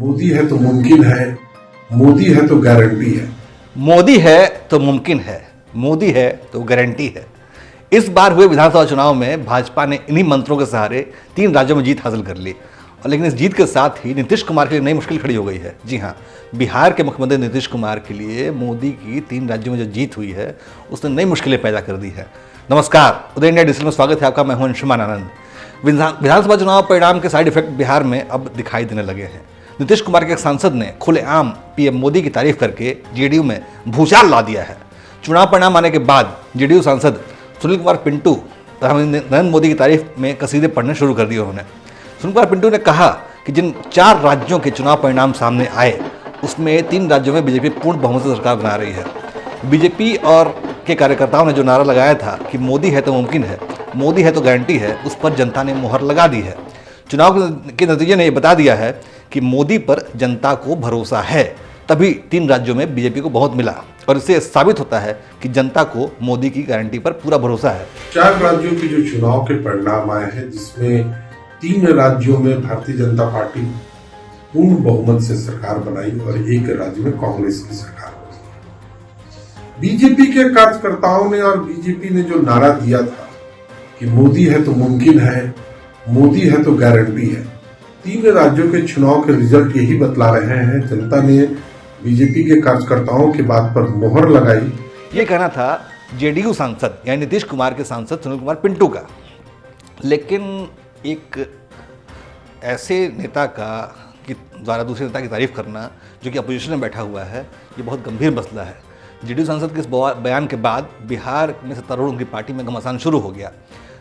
मोदी है तो मुमकिन है, मोदी है तो गारंटी है। मोदी है तो मुमकिन है, मोदी है तो गारंटी है। इस बार हुए विधानसभा चुनाव में भाजपा ने इन्हीं मंत्रों के सहारे 3 राज्यों में जीत हासिल कर ली। और लेकिन इस जीत के साथ ही नीतीश कुमार के लिए नई मुश्किल खड़ी हो गई है। जी हाँ, बिहार के मुख्यमंत्री नीतीश कुमार के लिए मोदी की 3 राज्यों में जो जीत हुई है उसने नई मुश्किलें पैदा कर दी है। नमस्कार, उदय इंडिया डिजिटल में स्वागत है आपका। मैं हूं अंशुमान आनंद। विधानसभा चुनाव परिणाम के साइड इफेक्ट बिहार में अब दिखाई देने लगे हैं। नीतीश कुमार के एक सांसद ने खुलेआम पीएम मोदी की तारीफ करके जेडीयू में भूचाल ला दिया है। चुनाव परिणाम आने के बाद जेडीयू सांसद सुनील कुमार पिंटू नरेंद्र मोदी की तारीफ में कसीदे पढ़ने शुरू कर दिए उन्होंने। सुनील कुमार पिंटू ने कहा कि जिन 4 राज्यों के चुनाव परिणाम सामने आए उसमें 3 राज्यों में बीजेपी पूर्ण बहुमत से सरकार बना रही है। बीजेपी और के कार्यकर्ताओं ने जो नारा लगाया था कि मोदी है तो मुमकिन है, मोदी है तो गारंटी है, उस पर जनता ने मुहर लगा दी है। चुनाव के नतीजे ने यह बता दिया है कि मोदी पर जनता को भरोसा है, तभी 3 राज्यों में बीजेपी को बहुत मिला। और इससे साबित होता है कि जनता को मोदी की गारंटी पर पूरा भरोसा है। 4 राज्यों के जो चुनाव के परिणाम आए हैं, जिसमें 3 राज्यों में भारतीय जनता पार्टी पूर्ण बहुमत से सरकार बनाई और एक राज्य में कांग्रेस की सरकार बनी। बीजेपी के कार्यकर्ताओं ने और बीजेपी ने जो नारा दिया था कि मोदी है तो मुमकिन है, मोदी है तो गारंटी है, 3 राज्यों के चुनाव के रिजल्ट यही बतला रहे हैं। जनता ने बीजेपी के कार्यकर्ताओं की बात पर मोहर लगाई। ये कहना था जेडीयू सांसद यानी नीतीश कुमार के सांसद सुनील कुमार पिंटू का। लेकिन एक ऐसे नेता का कि द्वारा दूसरे नेता की तारीफ करना जो कि अपोजिशन में बैठा हुआ है, ये बहुत गंभीर मसला है। जेडीयू सांसद के इस बयान के बाद बिहार में सत्तारूढ़ उनकी पार्टी में घमासान शुरू हो गया।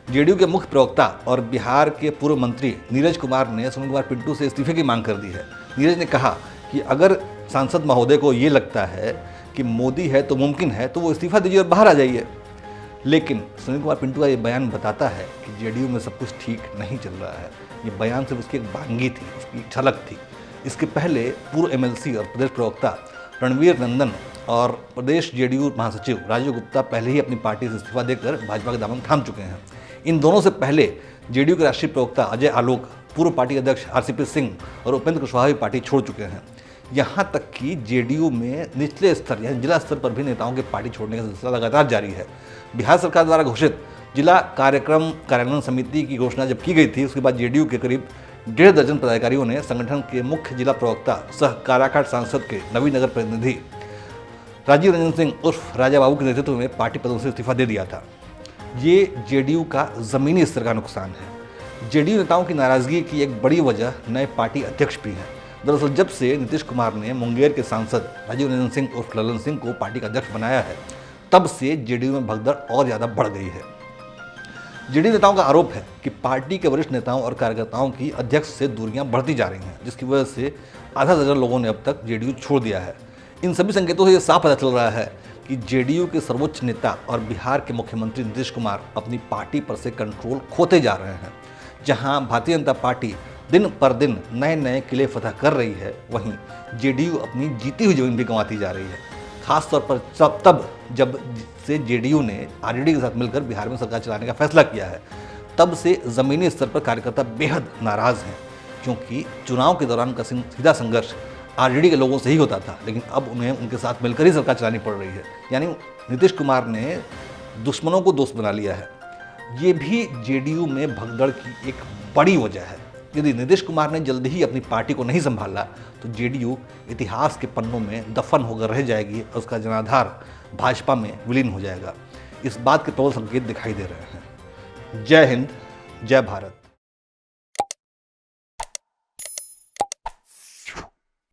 जेडीयू के मुख्य प्रवक्ता और बिहार के पूर्व मंत्री नीरज कुमार ने सुनील कुमार पिंटू से इस्तीफे की मांग कर दी है। नीरज ने कहा कि अगर सांसद महोदय को ये लगता है कि मोदी है तो मुमकिन है तो वो इस्तीफा दीजिए और बाहर आ जाइए। लेकिन सुनील कुमार पिंटू का ये बयान बताता है कि जेडीयू में सब कुछ ठीक नहीं चल रहा है। ये बयान सिर्फ उसकी एक बानगी थी, उसकी झलक थी। इसके पहले पूर्व एमएलसी और प्रदेश प्रवक्ता रणवीर नंदन और प्रदेश जेडीयू महासचिव राजीव गुप्ता पहले ही अपनी पार्टी से इस्तीफा देकर भाजपा के दामन थाम चुके हैं। इन दोनों से पहले जेडीयू के राष्ट्रीय प्रवक्ता अजय आलोक, पूर्व पार्टी अध्यक्ष आरसीपी सिंह और उपेंद्र कुशवाहा भी पार्टी छोड़ चुके हैं। यहाँ तक कि जेडीयू में निचले स्तर यानी जिला स्तर पर भी नेताओं के पार्टी छोड़ने का सिलसिला लगातार जारी है। बिहार सरकार द्वारा घोषित जिला कार्यक्रम कार्यान्वयन समिति की घोषणा जब की गई थी, उसके बाद जेडीयू के करीब 1.5 दर्जन पदाधिकारियों ने संगठन के मुख्य जिला प्रवक्ता सह काराकाट सांसद के नवीनगर प्रतिनिधि राजीव रंजन सिंह उर्फ राजा बाबू के नेतृत्व में पार्टी पदों से इस्तीफा दे दिया था। ये जेडीयू का ज़मीनी स्तर का नुकसान है। जेडीयू नेताओं की नाराजगी की एक बड़ी वजह नए पार्टी अध्यक्ष भी हैं। दरअसल जब से नीतीश कुमार ने मुंगेर के सांसद राजीव रंजन सिंह उर्फ ललन सिंह को पार्टी का अध्यक्ष बनाया है, तब से जेडीयू में भगदड़ और ज़्यादा बढ़ गई है। जेडीयू नेताओं का आरोप है कि पार्टी के वरिष्ठ नेताओं और कार्यकर्ताओं की अध्यक्ष से दूरियां बढ़ती जा रही हैं, जिसकी वजह से आधा दर्जन लोगों ने अब तक जेडीयू छोड़ दिया है। इन सभी संकेतों से ये साफ पता चल रहा है कि जेडीयू के सर्वोच्च नेता और बिहार के मुख्यमंत्री नीतीश कुमार अपनी पार्टी पर से कंट्रोल खोते जा रहे हैं। जहां भारतीय जनता पार्टी दिन पर दिन नए नए किले फतह कर रही है, वहीं जेडीयू अपनी जीती हुई जमीन भी गंवाती जा रही है। खासतौर पर तब जब से जेडीयू ने आरजेडी के साथ मिलकर बिहार में सरकार चलाने का फैसला किया है, तब से ज़मीनी स्तर पर कार्यकर्ता बेहद नाराज़ हैं, क्योंकि चुनाव के दौरान का सीधा संघर्ष आरजेडी के लोगों से ही होता था, लेकिन अब उन्हें उनके साथ मिलकर ही सरकार चलानी पड़ रही है। यानी नीतीश कुमार ने दुश्मनों को दोस्त बना लिया है। ये भी जेडीयू में भगदड़ की एक बड़ी वजह है। यदि नीतीश कुमार ने जल्दी ही अपनी पार्टी को नहीं संभाला तो जेडीयू इतिहास के पन्नों में दफन होकर रह जाएगी और उसका जनाधार भाजपा में विलीन हो जाएगा। इस बात के प्रबल संकेत दिखाई दे रहे हैं। जय हिंद, जय भारत।